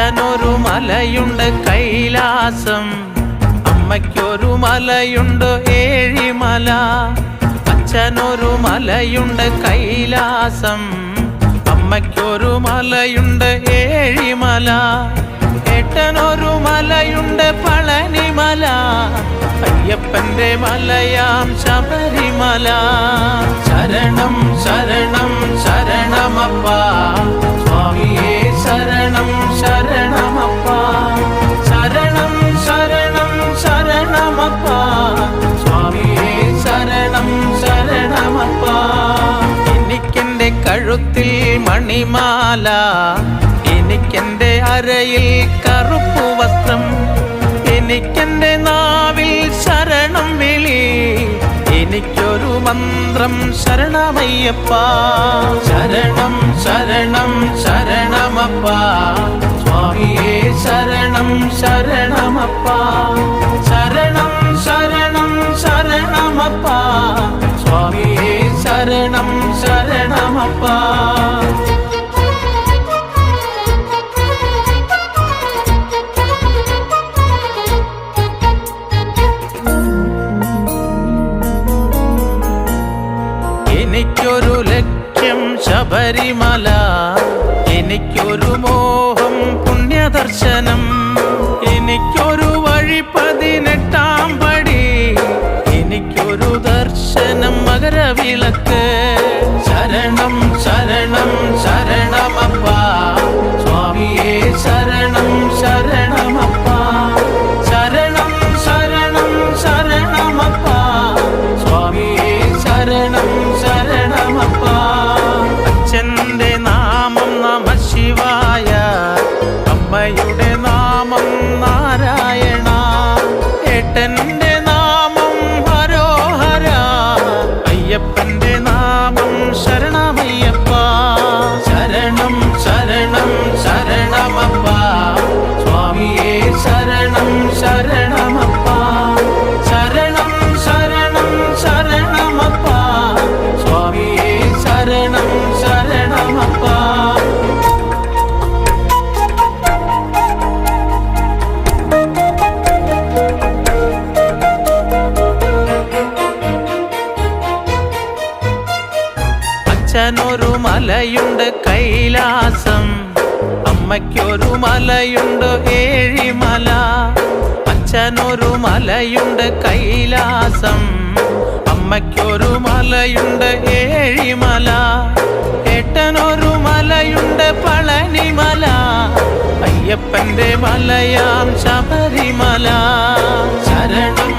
അച്ഛനൊരു മലയുണ്ട് കൈലാസം, അമ്മയ്ക്കൊരു മലയുണ്ട് ഏഴിമല. അച്ഛനൊരു മലയുണ്ട് കൈലാസം, അമ്മയ്ക്കൊരു മലയുണ്ട് ഏഴിമല. ഏട്ടനൊരു മലയുണ്ട് പളനിമല, അയ്യപ്പന്റെ മലയാം ശബരിമല. ശരണം ശരണം ശരണമപ്പ, സ്വാമിയേ ശരണം ശരണമപ്പ. ശരണം ശരണം ശരണമപ്പ, സ്വാമിയേ ശരണം ശരണമപ്പ. എനിക്കെന്റെ കഴുത്തിൽ മണിമാല, എനിക്കെന്റെ അരയിൽ കറുപ്പു വസ്ത്രം, എനിക്കെന്റെ നാവിൽ ശരണം വിളി, എനിക്കൊരു മന്ത്രം ശരണമയ്യപ്പ. ശരണം ശരണം ശരണമപ്പ, സ്വാമിയേ ശരണം ശരണമപ്പ. ശരണം ശരണം ശരണമപ്പ, സ്വാമിയേ ശരണം ശരണമപ്പ. എനിക്കൊരു ലക്ഷ്യം ശബരിമല, എനിക്കൊരു മോഹം പുണ്യദർശനം, എനിക്കൊരു വഴി 18 പടി, എനിക്കൊരു ദർശനം മകരവിളക്ക്. ശരണം ശരണം ശരണമപ്പ, സ്വാമിയേ ശരണം ശരണമപ്പ. ശരണം ശരണം ശരണമപ്പ, സ്വാമിയേ ശരണം ശരണമപ്പ. അച്ഛന്റെ നാമം നമഃശിവായ, അമ്മയുടെ നാമം നാരായണ, ഏട്ടന്റെ നാമം ഹരോഹര, അയ്യപ്പന്റെ നാമം ശരണമയ്യപ്പ. ശരണം ശരണം ശരണമപ്പ, സ്വാമിയേ ശരണം ശരണമപ്പ. ശരണം ശരണം ശരണമപ്പ, സ്വാമിയേ ശരണം ശരണമപ്പ. അച്ഛനൊരു മലയുണ്ട് കൈലാസം, അമ്മയ്ക്കൊരു മലയുണ്ട് ഏഴിമല. അച്ഛനൊരു മലയുണ്ട് കൈലാസം, അമ്മയ്ക്കൊരു മലയുണ്ട് ഏഴിമല. ഏട്ടനൊരു മലയുണ്ട് പളനിമല, അയ്യപ്പന്റെ മലയാം ശബരിമല. ശരണം